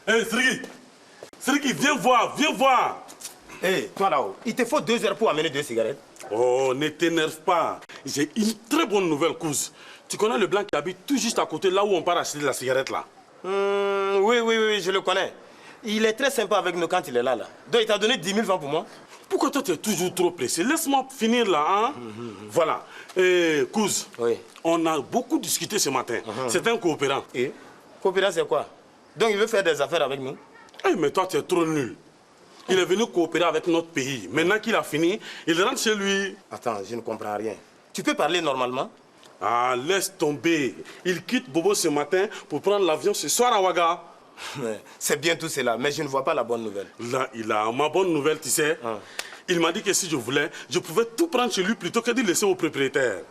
Hé, Sriki! Sriki, viens voir, viens voir! Hé, toi là-haut, il te faut 2 heures pour amener 2 cigarettes. Oh, ne t'énerve pas. J'ai une très bonne nouvelle, Kouz. Tu connais le blanc qui habite tout juste à côté, là où on part acheter la cigarette, là? Oui, je le connais. Il est très sympa avec nous quand il est là. Donc il t'a donné 10 000 francs pour moi. Pourquoi toi, tu es toujours trop pressé? Laisse-moi finir là, hein? Voilà. Kouz, Oui. on a beaucoup discuté ce matin. C'est un coopérant. Et coopérant, c'est quoi? Donc il veut faire des affaires avec nous? Eh, mais toi, tu es trop nul. Il est venu coopérer avec notre pays. Maintenant qu'il a fini, il rentre chez lui. Attends, je ne comprends rien. Tu peux parler normalement? Ah, laisse tomber. Il quitte Bobo ce matin pour prendre l'avion ce soir à Ouaga. C'est bien tout cela, mais je ne vois pas la bonne nouvelle. Là, il a ma bonne nouvelle, tu sais. Il m'a dit que si je voulais, je pouvais tout prendre chez lui plutôt que de laisser au propriétaire.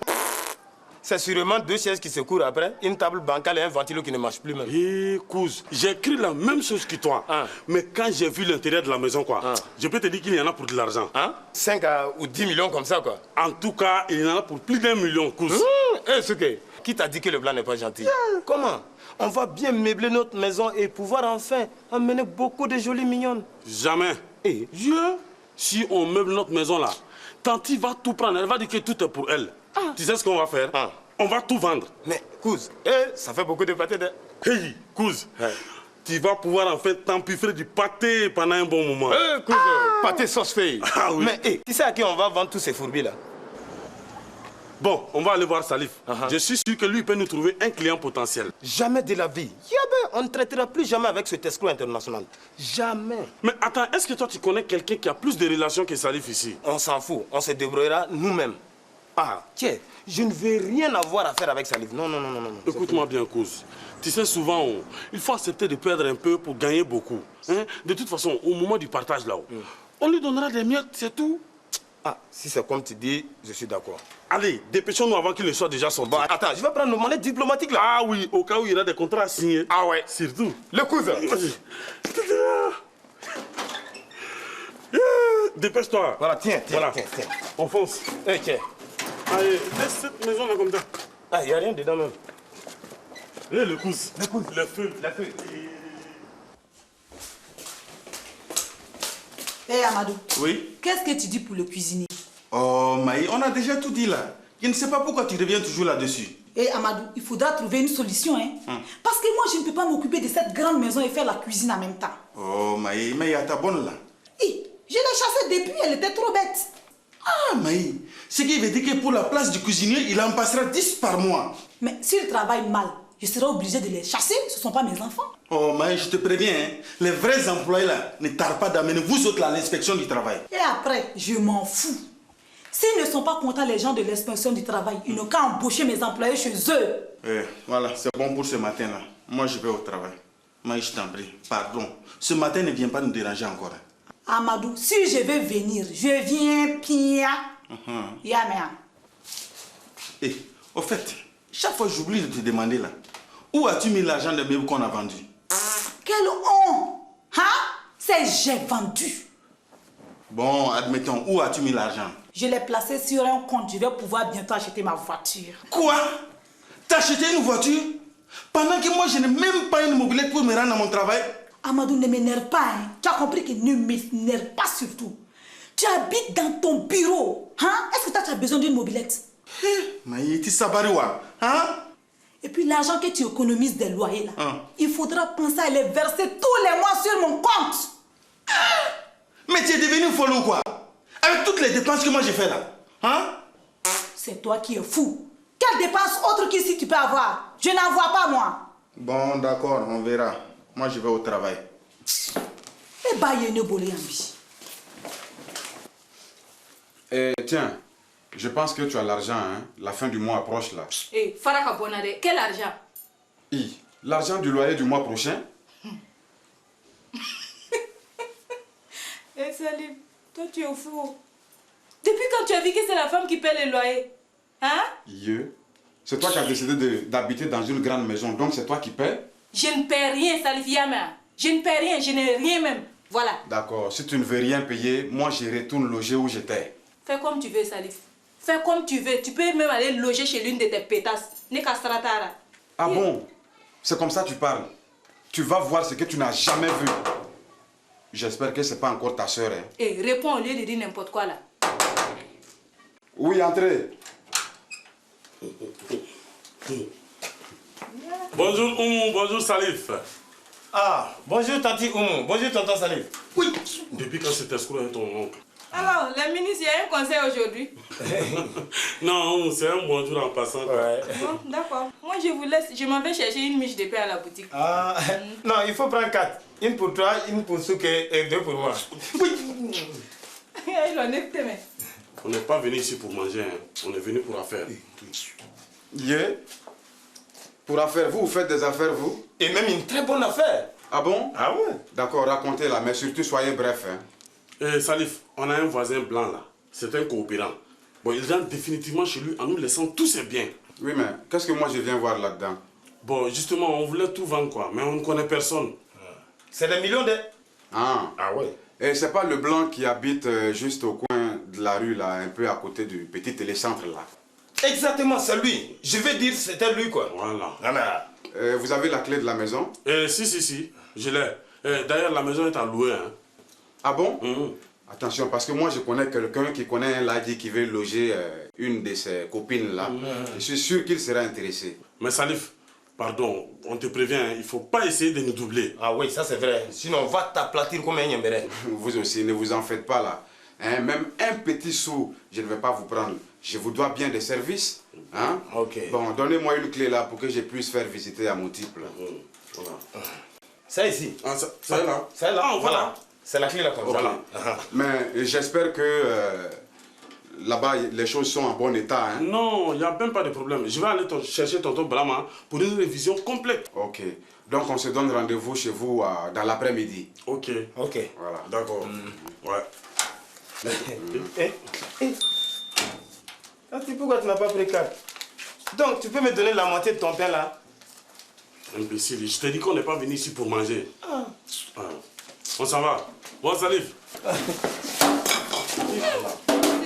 C'est sûrement 2 chaises qui se courent après, une table bancale et un ventilo qui ne marche plus même. Hé, Kouz, j'ai écrit la même chose que toi. Mais quand j'ai vu l'intérieur de la maison, quoi, je peux te dire qu'il y en a pour de l'argent. 5 ou 10 millions comme ça, quoi. En tout cas, il y en a pour plus d'1 million, Kouz. Qui t'a dit que le blanc n'est pas gentil? Comment? On va bien meubler notre maison et pouvoir enfin emmener beaucoup de jolies mignonnes. Jamais. Si on meuble notre maison là, Tanti va tout prendre, elle va dire que tout est pour elle. Tu sais ce qu'on va faire? On va tout vendre. Mais, Kouz, ça fait beaucoup de pâté de... Hey, Kouz, tu vas pouvoir en fait t'empiffrer du pâté pendant un bon moment. Kouz, pâté sauce feuille. Oui. Mais, tu sais à qui on va vendre tous ces fourbis là? Bon, on va aller voir Salif. Je suis sûr que lui peut nous trouver un client potentiel. Jamais de la vie. On ne traitera plus jamais avec cet escroc international. Jamais. Mais attends, est-ce que toi tu connais quelqu'un qui a plus de relations que Salif ici? On s'en fout, on se débrouillera nous-mêmes. Tiens, je ne veux rien avoir à faire avec Salif. Non. Écoute-moi bien, Kouz. Tu sais, souvent, il faut accepter de perdre un peu pour gagner beaucoup. Hein? De toute façon, au moment du partage là-haut, on lui donnera des miettes, c'est tout. Si c'est comme tu dis, je suis d'accord. Allez, dépêchons-nous avant qu'il ne soit déjà sorti. Bon, attends, je vais prendre nos monnaies diplomatiques là. Ah oui, au cas où il y aura des contrats à signer. Ah ouais. Surtout. Le cousin. Dépêche-toi. Voilà, tiens. On fonce. Tiens. Allez, laisse cette maison là comme ça. Il n'y a rien dedans même. Le cousse. Le feu. Hé Amadou. Oui. Qu'est-ce que tu dis pour le cuisinier? Oh Maï, on a déjà tout dit là. Je ne sais pas pourquoi tu reviens toujours là-dessus. Hé Amadou, il faudra trouver une solution, hein. Parce que moi, je ne peux pas m'occuper de cette grande maison et faire la cuisine en même temps. Oh Maï, mais il y a ta bonne là. Je l'ai chassée depuis, elle était trop bête. Ah Maï, ce qui veut dire que pour la place du cuisinier, il en passera 10 par mois. Mais s'ils travaillent mal, je serai obligée de les chasser, ce ne sont pas mes enfants. Oh Maï, je te préviens, les vrais employés là ne tardent pas d'amener vous autres là à l'inspection du travail. Et après, je m'en fous. S'ils ne sont pas contents, les gens de l'inspection du travail, ils n'ont qu'à embaucher mes employés chez eux. Voilà, c'est bon pour ce matin là. Moi je vais au travail. Maï, je t'en prie, pardon. Ce matin ne viens pas nous déranger encore. Amadou, si je veux venir, je viens pia. Yamea. Au fait, chaque fois j'oublie de te demander là. Où as-tu mis l'argent des meubles qu'on a vendu? Quelle honte! C'est j'ai vendu. Bon, admettons, où as-tu mis l'argent? Je l'ai placé sur un compte, je vais pouvoir bientôt acheter ma voiture. Quoi? T'as acheté une voiture? Pendant que moi je n'ai même pas une mobilette pour me rendre à mon travail? Amadou, ne m'énerve pas, hein. Tu as compris que ne m'énerve pas surtout. Tu habites dans ton bureau, Est-ce que toi tu as besoin d'une mobilette? Mais tu sabariwa, Et puis l'argent que tu économises des loyers là, il faudra penser à les verser tous les mois sur mon compte. Mais tu es devenu folle ou quoi? Avec toutes les dépenses que moi j'ai fait là, C'est toi qui es fou. Quelle dépense autre qu'ici tu peux avoir? Je n'en vois pas moi. Bon, d'accord, on verra. Moi je vais au travail. Et bah, il y a une bolée en vie. Tiens, je pense que tu as l'argent, La fin du mois approche là. Faraka Bonade, quel argent? L'argent du loyer du mois prochain. Salim, toi tu es fou. Depuis quand tu as vu que c'est la femme qui paie les loyers? C'est toi qui as décidé d'habiter dans une grande maison, donc c'est toi qui paies? Je ne paie rien, Salif Yama. Je ne paie rien, je n'ai rien même. Voilà. D'accord, si tu ne veux rien payer, moi je retourne loger où j'étais. Fais comme tu veux, Salif. Fais comme tu veux. Tu peux même aller loger chez l'une de tes pétasses. Neka Stratara. Ah bon? C'est comme ça que tu parles? tu vas voir ce que tu n'as jamais vu. J'espère que ce n'est pas encore ta soeur. Hein. Et réponds au lieu de dire n'importe quoi là. Oui, entrez. Bonjour Oumou, bonjour Salif. Ah, bonjour Tati Oumou, bonjour tonton Salif. Oui. Depuis quand cet escroc est ton oncle? Alors, les ministres, il y a un conseil aujourd'hui. Non, Oumou, c'est un bonjour en passant. Ouais. Bon, d'accord. Moi, je vous laisse. Je m'en vais chercher une miche de pain à la boutique. Ah, non, il faut prendre 4. Une pour toi, une pour Souke et 2 pour moi. Il en est mais. On n'est pas venu ici pour manger, hein. On est venu pour affaire. Yeah. Pour affaire, vous faites des affaires, vous? Et même une très bonne affaire. Ah bon? Ah ouais? D'accord, racontez-la, mais surtout soyez bref. Hein. Salif, on a un voisin blanc là. C'est un coopérant. Bon, il rentre définitivement chez lui en nous laissant tous ses biens. Oui, mais qu'est-ce que moi je viens voir là-dedans? Bon, justement, on voulait tout vendre quoi, mais on ne connaît personne. C'est des millions de... Ah. Ah ouais? Et c'est pas le blanc qui habite juste au coin de la rue là, un peu à côté du petit télécentre là? Exactement, c'est lui. Je vais dire c'était lui quoi. Voilà. Voilà. Vous avez la clé de la maison? Si, je l'ai. D'ailleurs, la maison est à louer. Hein. Ah bon? Mhm. Attention, parce que moi je connais quelqu'un qui connaît un ladji qui veut loger une de ses copines là. Je suis sûr qu'il sera intéressé. Mais Salif, pardon, on te prévient, hein, il ne faut pas essayer de nous doubler. Ah oui, ça c'est vrai. Sinon on va t'aplatir comme un yembéré. Vous aussi, ne vous en faites pas là. Hein, même un petit sou, je ne vais pas vous prendre. Je vous dois bien des services. Hein? Ok. Bon, donnez-moi une clé là pour que je puisse faire visiter à mon type. Voilà. C'est ici. Ah, c'est là. C'est là. Ah, voilà. C'est la clé là comme ça. Voilà. Mais j'espère que là-bas, les choses sont en bon état. Hein? Non, il n'y a même pas de problème. Je vais aller chercher tonton Brahma pour une révision complète. Ok. Donc on se donne rendez-vous chez vous dans l'après-midi. Ok. Ok. Voilà. D'accord. Ouais. Pourquoi tu n'as pas pris 4? Donc tu peux me donner la moitié de ton pain là? Imbécile, je t'ai dit qu'on n'est pas venu ici pour manger. Ah. On s'en va. Bon, Salif.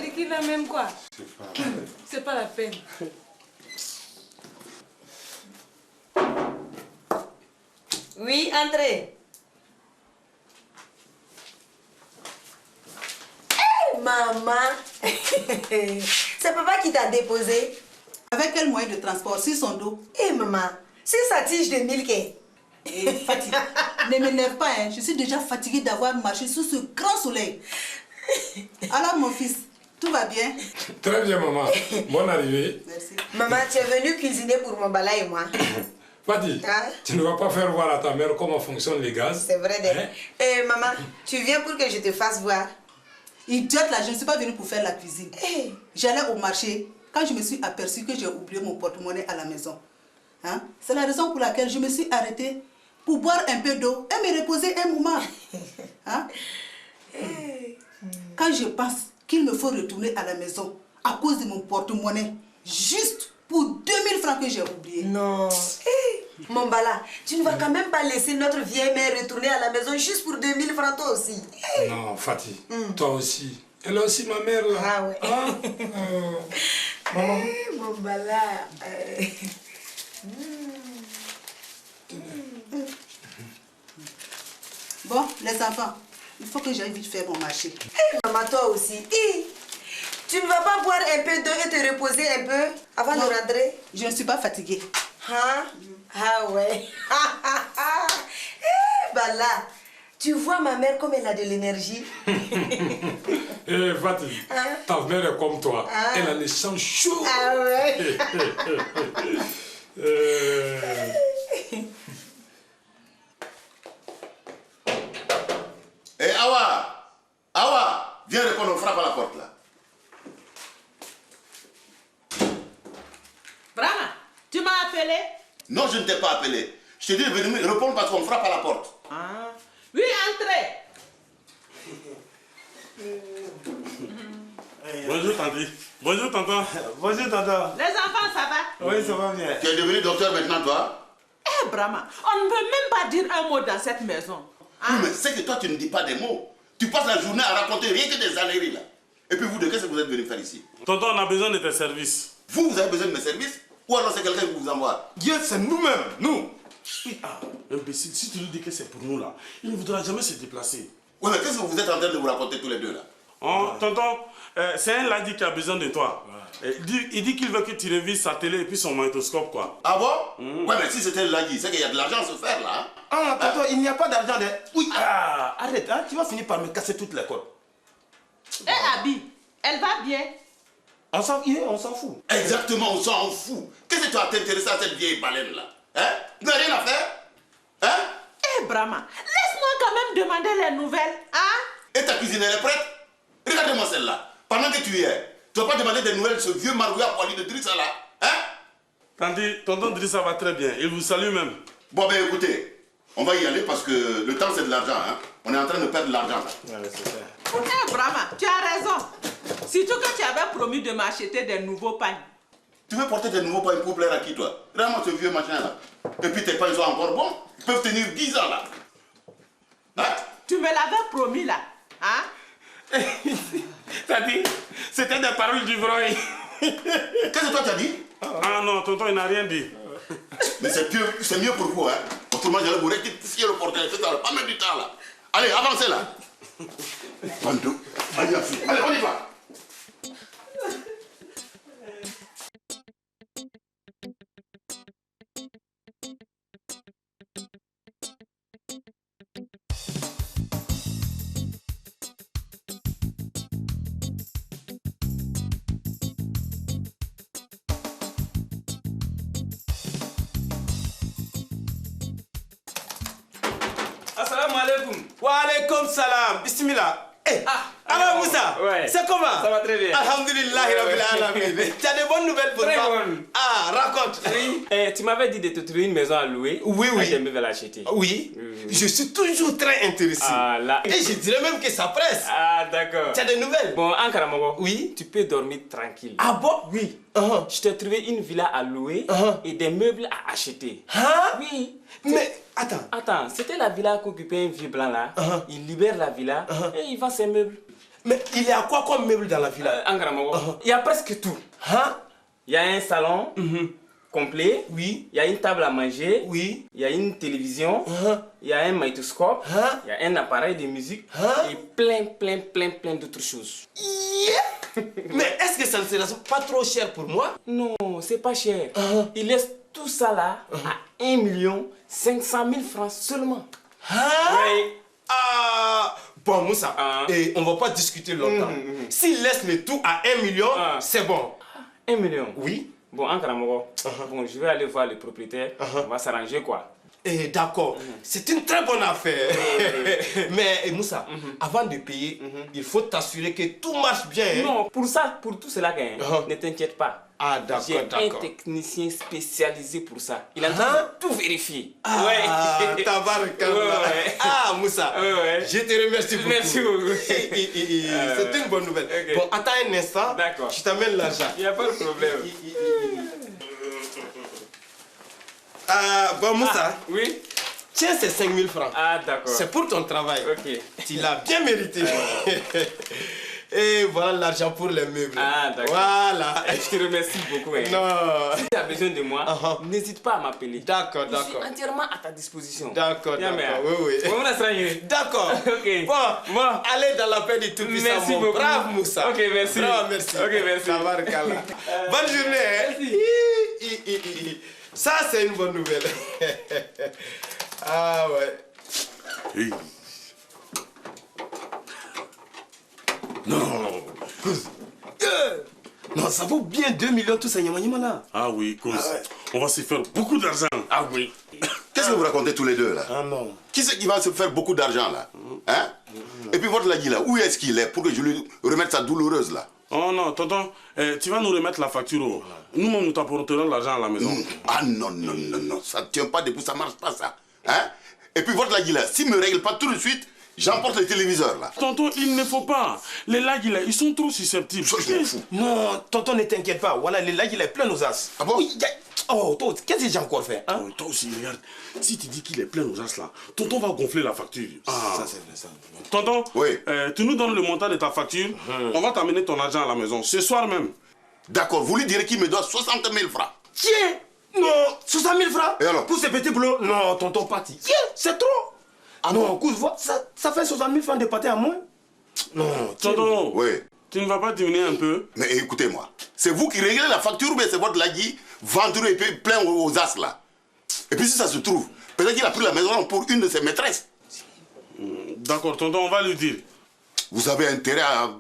C'est qu'il a même quoi? C'est pas la peine. Oui, entrez. Hey, maman. C'est papa qui t'a déposé. Avec quel moyen de transport? Sur son dos? Hé, maman, c'est sa tige de milk. Fatiguée. Ne m'énerve pas, hein. Je suis déjà fatiguée d'avoir marché sous ce grand soleil. Alors, mon fils, tout va bien? Très bien, maman. Bonne arrivée. Merci. Maman, tu es venue cuisiner pour mon bala et moi. Fadi, Hein? tu ne vas pas faire voir à ta mère comment fonctionnent les gaz? C'est vrai, Hein? Eh, maman, tu viens pour que je te fasse voir? Idiote là, je ne suis pas venue pour faire la cuisine. Hey. J'allais au marché quand je me suis aperçue que j'ai oublié mon porte-monnaie à la maison. Hein? C'est la raison pour laquelle je me suis arrêtée pour boire un peu d'eau et me reposer un moment. Hein? Quand je pense qu'il me faut retourner à la maison à cause de mon porte-monnaie, juste pour 2000 francs que j'ai oublié. Non. Hey, mon bala, tu ne vas quand même pas laisser notre vieille mère retourner à la maison juste pour 2000 francs toi aussi. Hey. Non, Fatih, toi aussi. Elle est aussi ma mère là. Ah ouais. Hein? Maman. Hey, mon bala. Bon, les enfants, il faut que j'aille vite faire mon marché. Hey, maman, toi aussi. Hey. Tu ne vas pas boire un peu d'eau et te reposer un peu avant de rentrer? Je ne suis pas fatiguée. Hein? Ah ouais. Eh, Bala, tu vois ma mère comme elle a de l'énergie. Eh, Fatih, Hein? ta mère est comme toi. Ah. Elle a le sang chaud. Ah ouais. Eh, Awa! Awa! Viens répondre, on frappe à la porte là. Brahma, tu m'as appelé? Non, je ne t'ai pas appelé. Je t'ai dit de venir me répondre parce qu'on frappe à la porte. Ah. Oui, entrez. Bonjour, Tanti. Bonjour, tonton. Bonjour tonton. Les enfants, ça va? Oui, ça va bien. Tu es devenu docteur maintenant, toi? Eh, Brahma, on ne peut même pas dire un mot dans cette maison. Oui, mais c'est que toi, tu ne dis pas des mots. Tu passes la journée à raconter rien que des âneries là. Et puis vous, de qu'est-ce que vous êtes venu faire ici? Tonton, on a besoin de tes services. Vous avez besoin de mes services? Ou alors c'est quelqu'un qui vous envoie? Dieu, c'est nous-mêmes, nous. Imbécile, si tu lui dis que c'est pour nous là, il ne voudra jamais se déplacer. Ouais, mais qu'est-ce que vous êtes en train de vous raconter tous les deux là? Oh, tonton, c'est un lady qui a besoin de toi. Il dit qu'il veut que tu révises sa télé et puis son magnétoscope, quoi. Ah bon? Ouais, mais si c'était le lady, c'est qu'il y a de l'argent à se faire là. Ah, tonton, il n'y a pas d'argent de... Oui, arrête, hein, tu vas finir par me casser toutes les côtes. Eh, Abi, elle va bien. On s'en fout. Exactement, on s'en fout. Qu'est-ce que tu as t'intéresser à cette vieille baleine là? Hein? Tu n'as rien à faire? Hein? Eh, Brahma, laisse-moi quand même demander les nouvelles, hein? Et ta cuisine, elle est prête? Regarde-moi celle-là. Pendant que tu y es, tu vas pas demander des nouvelles de ce vieux marouillard poilu de Drissa là? Hein? Tandis, tonton Drissa va très bien. Il vous salue même. Bon, ben écoutez, on va y aller parce que le temps c'est de l'argent. Hein? On est en train de perdre de l'argent là. Ouais, c'est ça. Eh, Brahma, tu as raison. Surtout que tu avais promis de m'acheter des nouveaux pagnes. Tu veux porter des nouveaux pains pour plaire à qui toi? Regarde-moi ce vieux machin là. Et puis tes pains sont encore bons. Ils peuvent tenir 10 ans là. Hein? Tu me l'avais promis là, hein? T'as dit? C'était des paroles du broy. Qu'est-ce que toi tu as dit? Ah non, tonton, il n'a rien dit. Mais c'est mieux pour vous, hein. Autrement, j'allais vous rectifier le portrait. Ça va pas mettre du temps là. Allez, avancez là. Bandou. Allez, on y va. Assalamu alaikum. Wa alaikum salam. Bismillah. Eh, alors Moussa, ouais. c'est comment? Ça va très bien. Alhamdulillah, Rabbil Alamin. Tu as de bonnes nouvelles pour Très moi? bonnes. Ah, raconte. Oui. Tu m'avais dit de te trouver une maison à louer. Oui, oui. J'aimerais bien l'acheter. Oui, je suis toujours très intéressé. Ah, là. Et je dirais même que ça presse. Ah, d'accord. Tu as des nouvelles? Bon, Ankaramogo. Oui. Tu peux dormir tranquille. Ah bon? Oui. Uh-huh. Je t'ai trouvé une villa à louer et des meubles à acheter. Hein? Oui. Mais attends. Attends, c'était la villa qu'occupait un vieux blanc là. Il libère la villa et il vend ses meubles. Mais il y a quoi comme meuble dans la villa? Ankaramogo. Il y a presque tout. Hein? Il y a un salon complet. Oui. Il y a une table à manger. Oui. Il y a une télévision. Il y a un magnétoscope. Il y a un appareil de musique. Et plein d'autres choses. Yeah. Mais est-ce que ça ne serait pas trop cher pour moi? Non, c'est pas cher. Il laisse tout ça là à 1 500 000 francs seulement. Oui. Ah. Bon Moussa, et on va pas discuter longtemps. S'il laisse le tout à 1 million, c'est bon. 1 million? Oui. Bon, Ankaramogo, bon, je vais aller voir le propriétaire. On va s'arranger quoi. D'accord, c'est une très bonne affaire. Mais Moussa, avant de payer, il faut t'assurer que tout marche bien. Hein? Non, pour tout cela, ne t'inquiète pas. Ah d'accord, J'ai un technicien spécialisé pour ça. Il a tout vérifié. Ouais. Tabarakallah. Ah Moussa, je te remercie beaucoup. Merci beaucoup. C'est une bonne nouvelle. Okay. Bon, attends un instant. D'accord. Je t'amène l'argent. Il n'y a pas de problème. Bon Moussa. Oui. Tiens ces 5 000 francs. Ah d'accord. C'est pour ton travail. Ok. Tu l'as bien mérité. Et voilà l'argent pour les meubles. Ah d'accord. Voilà. Je te remercie beaucoup. Hein. Non. Si tu as besoin de moi, n'hésite pas à m'appeler. D'accord, Je suis entièrement à ta disposition. D'accord, oui. On va se d'accord. Ok. Bon, allez dans la paix de tout puissant. Merci beaucoup. Brave Moussa. Ok, merci. Bravo, merci. Ok, merci. Tabarakallah. Bonne journée. Merci. Ça, c'est une bonne nouvelle. Ah ouais. Hey. Non. Non, ça vaut bien 2 millions tout ça, là. Ah oui, Kouz. On va se faire beaucoup d'argent. Ah oui. Qu'est-ce que vous racontez tous les deux là? Ah non. Qui c'est qui va se faire beaucoup d'argent là? Hein? Et puis votre lady là, où est-ce qu'il est pour que je lui remette sa douloureuse là? Oh non, tonton, tu vas nous remettre la facture. Nous-mêmes, nous t'apporterons l'argent à la maison. Ah non, ça ne tient pas debout, ça marche pas ça. Hein? Et puis votre lady là, s'il ne me règle pas tout de suite, j'emporte le téléviseur là. Tonton, il ne faut pas. Les lags là, ils sont trop susceptibles. Je m'en fous. Non, tonton, ne t'inquiète pas. Voilà, les lags, il est plein aux as. Ah bon? Oui, oh, toi, qu'est-ce que j'ai encore fait hein? Oh, toi aussi, regarde. Si tu dis qu'il est plein aux as là, tonton va gonfler la facture. Ah. Ça, c'est vrai, ça. Tonton, oui. Tu nous donnes le montant de ta facture. On va t'amener ton argent à la maison ce soir même. D'accord, vous lui direz qu'il me doit 60 000 francs. Tiens, Non, 60 000 francs. Et alors? Pour ce petit boulot? Non, tonton Pati. Yeah, c'est trop. Ah non, écoute, ça fait 60 000 francs de pâté à moins. Non, Tonton, Oui. tu ne vas pas diminuer un peu? Mais écoutez-moi, c'est vous qui réglez la facture ou bien c'est votre lagui vendu et puis plein aux as là. Et puis si ça se trouve, peut-être qu'il a pris la maison pour une de ses maîtresses. D'accord, tonton, on va lui dire. Vous avez intérêt à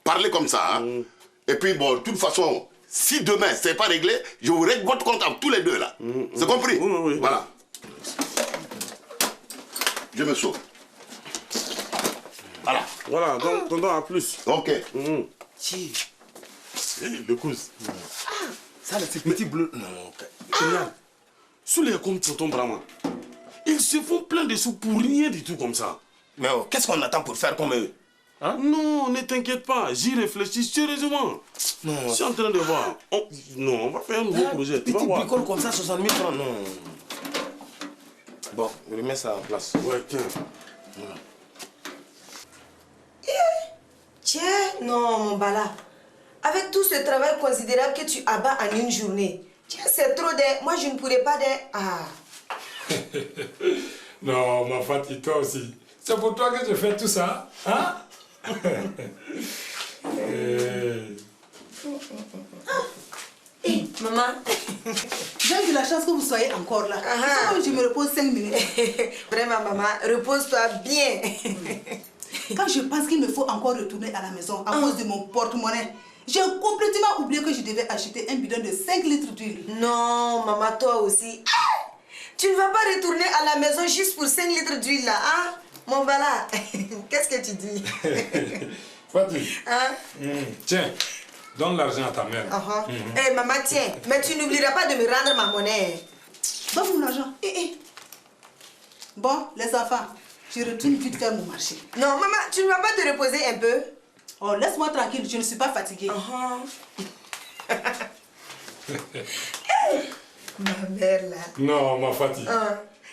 parler comme ça. Hein? Et puis bon, de toute façon, si demain c'est pas réglé, je vous règle votre compte à tous les deux là. C'est compris? Oui. Voilà. Je me sauve. Voilà. Voilà, donc tonton, à plus. Ok. Le cousin. ça, c'est petit bleu. Non, Regarde, sous les comptes tonton Brahma, ils se font plein de sous pour rien du tout comme ça. Mais oh, qu'est-ce qu'on attend pour faire comme eux? Hein? Non, ne t'inquiète pas, j'y réfléchis sérieusement. Non. Je suis en train de voir. Non, on va faire un nouveau projet. Tu vas Petit voir. bricole comme ça, 60 000 francs, non. Bon, je remets ça en place. Ouais, tiens. Tiens, non, mon Bala. Avec tout ce travail considérable que tu abats en une journée, tiens, c'est trop de... Moi, je ne pourrais pas de... Ah. Non, ma Fatih, toi aussi. C'est pour toi que je fais tout ça, hein? Maman. J'ai eu la chance que vous soyez encore là. Sinon, je me repose 5 minutes. Vraiment, maman, repose-toi bien. Quand je pense qu'il me faut encore retourner à la maison à cause de mon porte-monnaie, j'ai complètement oublié que je devais acheter un bidon de 5 litres d'huile. Non, maman, toi aussi. Ah, tu ne vas pas retourner à la maison juste pour 5 litres d'huile là, hein? Mon Bala, qu'est-ce que tu dis? Fatih, Hein? tiens, donne l'argent à ta mère. Eh, maman, tiens, mais tu n'oublieras pas de me rendre ma monnaie. Donne mon argent. Bon, les enfants, je retourne vite faire mon marché. Non, maman, tu ne vas pas te reposer un peu? Oh, laisse-moi tranquille, je ne suis pas fatiguée. Ma mère là. Non, ma Fatih.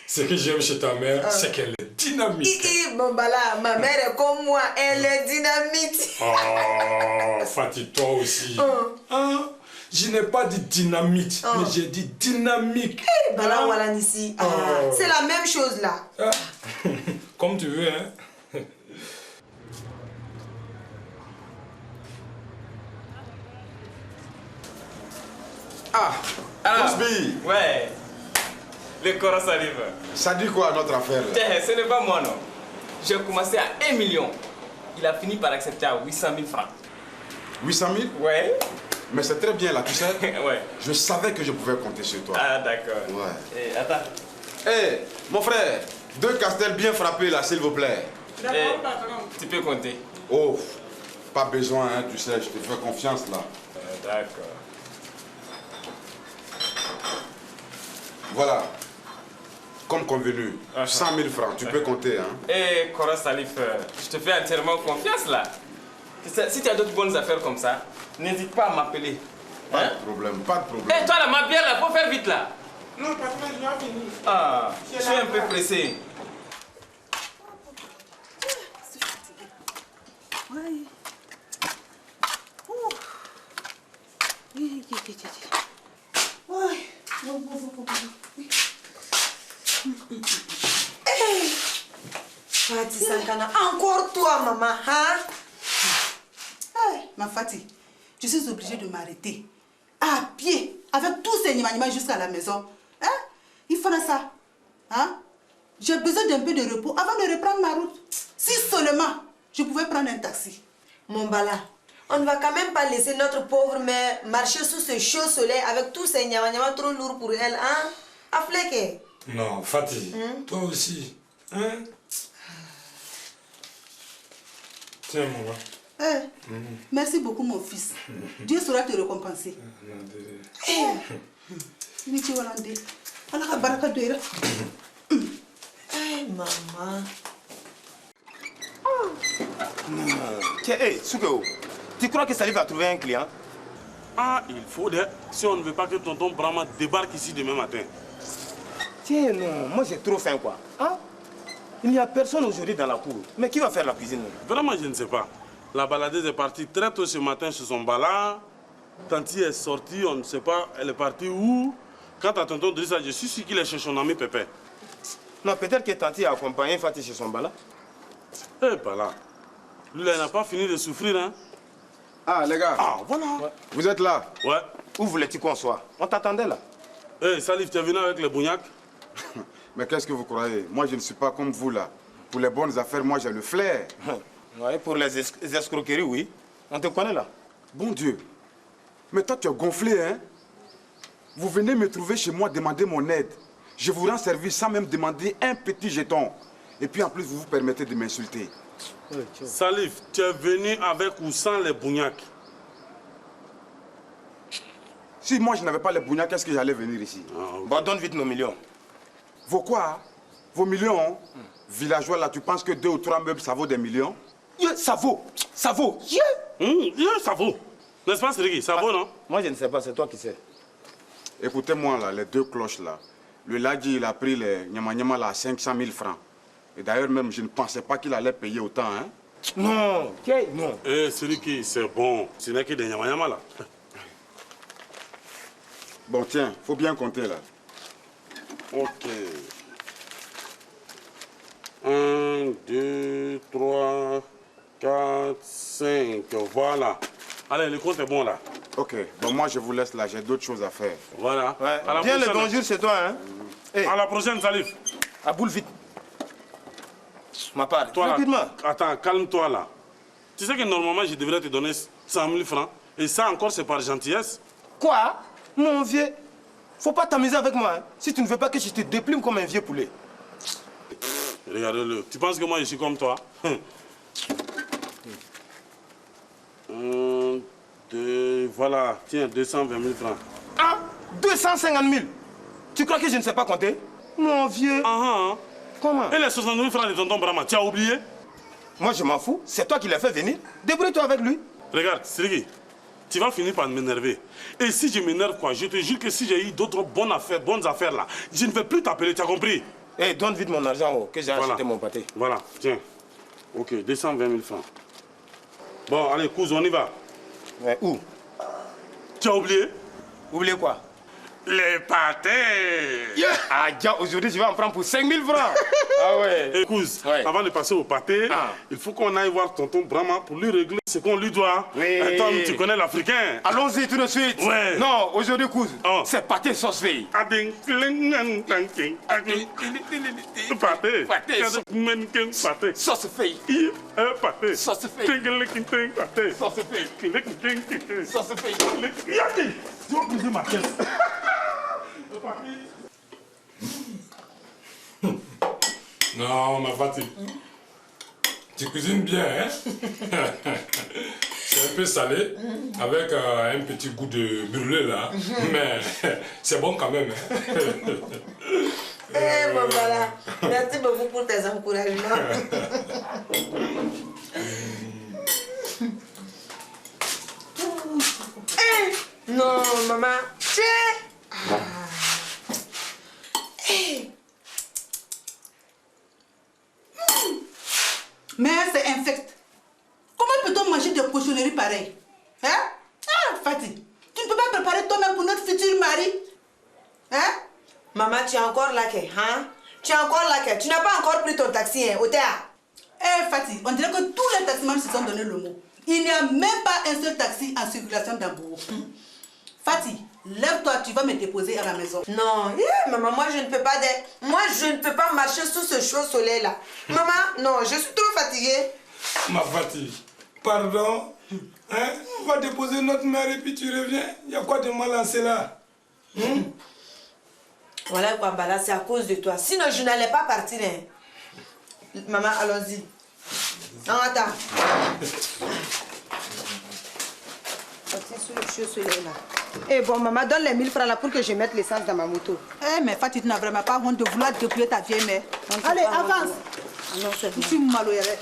Ce que j'aime chez ta mère, c'est qu'elle est dynamique. Bon, bah là, ma mère est comme moi, elle est dynamite. Oh, Fatih, toi aussi. Hein? Je n'ai pas dit dynamite, mais j'ai dit dynamique. Bah là, voilà, ici. C'est la même chose là. Comme tu veux, hein. Alors, Ouais. Le Coras arrive. ça dit quoi notre affaire là? Tiens, ce n'est pas moi, non. J'ai commencé à 1 million. Il a fini par accepter à 800 000 francs. 800 000? Ouais. Mais c'est très bien là, tu sais. Ouais. Je savais que je pouvais compter sur toi. Ah, d'accord. Ouais. Eh, attends. Hé, mon frère, 2 castels bien frappés là, s'il vous plaît. Eh, tu peux compter. Oh, pas besoin, hein, tu sais, je te fais confiance là. D'accord. Voilà. Comme convenu, 100 000 francs, tu peux compter, hein. Eh, Coras Salif, je te fais entièrement confiance là. Si tu as d'autres bonnes affaires comme ça, n'hésite pas à m'appeler. Pas de problème, pas de problème. Eh, toi là, ma bière là, faut faire vite là. Non, patron, je vais finir. Ah, je suis un peu pressé. Oui. Fatih Sankana, encore toi, maman, hein? Ma Fatih, je suis obligée de m'arrêter à pied avec tous ces nimanimans jusqu'à la maison. Hein? Il fera ça. Hein? J'ai besoin d'un peu de repos avant de reprendre ma route. Si seulement je pouvais prendre un taxi. Mon Bala, on ne va quand même pas laisser notre pauvre mère marcher sous ce chaud soleil avec tous ces niamaniamans trop lourds pour elle, hein? Affleque. Non, Fatih, toi aussi. Hein? Tiens, maman. Merci beaucoup, mon fils. Dieu saura te récompenser. Maman. Tiens, hé, Soukeo, tu crois que Salif va trouver un client? Ah, il faudrait, si on ne veut pas que tonton Brahma débarque ici demain matin. Tiens, non, moi j'ai trop faim, quoi. Hein? Il n'y a personne aujourd'hui dans la cour. Mais qui va faire la cuisine? Vraiment, je ne sais pas. La baladeuse est partie très tôt ce matin sur son bala. Tanti est sortie, on ne sait pas, elle est partie où. Quant à tonton Drissa, je suis sûr qu'il est chez son ami Pépé. Non, peut-être que Tanti a accompagné Fatih chez son Bala. Eh, Bala. Lui, là, il n'a pas fini de souffrir, hein. Ah, les gars. Ah, voilà. Ouais. Vous êtes là? Ouais. Où voulais-tu qu'on soit? On t'attendait là. Eh, Salif, tu es venu avec les bougnacs? Mais qu'est-ce que vous croyez? Moi, je ne suis pas comme vous, là. Pour les bonnes affaires, moi, j'ai le flair. Ouais, pour les escroqueries, oui. On te connaît là. Bon Dieu. Mais toi, tu es gonflé, hein? Vous venez me trouver chez moi demander mon aide. Je vous rends service sans même demander un petit jeton. Et puis, en plus, vous vous permettez de m'insulter. Salif, tu es venu avec ou sans les bougnacs? Si moi, je n'avais pas les bougnacs, qu'est-ce que j'allais venir ici? Bon, donne vite nos millions. Vos quoi? Vos millions? Villageois, là, tu penses que 2 ou 3 meubles, ça vaut des millions? Yeah, ça vaut. Ça vaut. Ça vaut. N'est-ce pas, Sriki? Ça vaut, non? Moi, je ne sais pas, c'est toi qui sais. Écoutez-moi, là, les 2 cloches, là. Le Ladji, il a pris les Nyama là, à 500 000 francs. Et d'ailleurs, même, je ne pensais pas qu'il allait payer autant, hein? Non, non. Eh, Sriki, c'est bon. Ce n'est que des Nyama là. Bon, tiens, faut bien compter, là. Ok. 1, 2, 3, 4, 5. Voilà. Allez, le compte est bon, là. Ok, bon, moi, je vous laisse là. J'ai d'autres choses à faire. Voilà. Ouais. À la Viens le prochaine. bonjour chez toi, hein? Hey. À la prochaine, Salif. À boule vite. Ma part. Toi, là, rapidement. attends, calme-toi, là. Tu sais que normalement, je devrais te donner 100 000 francs. Et ça, encore, c'est par gentillesse. Quoi? Mon vieux, faut pas t'amuser avec moi, hein? Si tu ne veux pas que je te déplume comme un vieux poulet. Regarde-le. Tu penses que moi, je suis comme toi? 1, 2, voilà. Tiens, 220 000 francs. Ah, 250 000. Tu crois que je ne sais pas compter? Mon vieux. Ah, Comment? Et les 60 000 francs de tonton Brahma, tu as oublié? Moi, je m'en fous. C'est toi qui l'as fait venir. Débrouille-toi avec lui. Regarde, Sriki, tu vas finir par m'énerver. Et si je m'énerve, quoi, je te jure que si j'ai eu d'autres bonnes affaires là, je ne vais plus t'appeler, tu as compris? Eh, donne vite mon argent, que j'ai acheté mon pâté. Voilà, tiens. Ok, 220 000 francs. Bon, allez, cousin, on y va. Ouais, où? Tu as oublié? Oublié quoi? Les pâtés. Yeah. Ah, déjà, aujourd'hui, je vais en prendre pour 5 000 francs. Ah ouais. Écoute, avant de passer au pâté, il faut qu'on aille voir tonton Brahma pour lui régler ce qu'on lui doit. Oui. Tom, tu connais l'Africain. Allons-y tout de suite. Ouais. Non, aujourd'hui, cousin, c'est pâté sauce fille. Pâté. Pâté. Pâté. Sauce fille. Pâté. Sauce fille. Pâté. Sauce fille. Sauce fille. Tu vas poser ma caisse. Non, ma Fatih. Tu cuisines bien, hein? C'est un peu salé, avec un petit goût de brûlé là. Mais c'est bon quand même. Eh, bon, voilà. Merci beaucoup pour tes encouragements. Non, maman. Tiens. Mais c'est infect. Comment peut-on manger des cochonneries pareilles? Hein? Ah, Fatih, tu ne peux pas préparer toi-même pour notre futur mari? Hein? Maman, tu es encore là, hein? Tu es encore là, tu n'as pas encore pris ton taxi, hein, au théâtre. Eh, Fatih, on dirait que tous les taximans se sont donné le mot. Il n'y a même pas un seul taxi en circulation dans Bourg. Fatih, lève-toi, tu vas me déposer à la maison. Non, maman, moi je ne peux pas moi je ne peux pas marcher sous ce chaud soleil là. Maman, non, je suis trop fatiguée. Ma Fatih, pardon. Hein? On va déposer notre mère et puis tu reviens. Il y a quoi de mal à cela? Voilà, Kwambala, c'est à cause de toi. Sinon, je n'allais pas partir. Hein. Maman, allons-y. Non, attends. Sur le soleil là. Eh bon, maman, donne les 1000 francs là pour que je mette l'essence dans ma moto. Eh, mais Fatih, tu n'as vraiment pas honte de vouloir dépouiller ta vieille mère. Allez, avance. Non, c'est bon. Je suis malheureuse.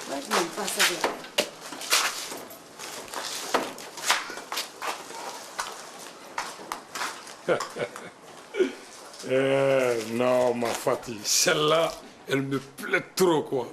Je n'aime pas ça là. Non, ma Fatih, celle-là, elle me plaît trop, quoi.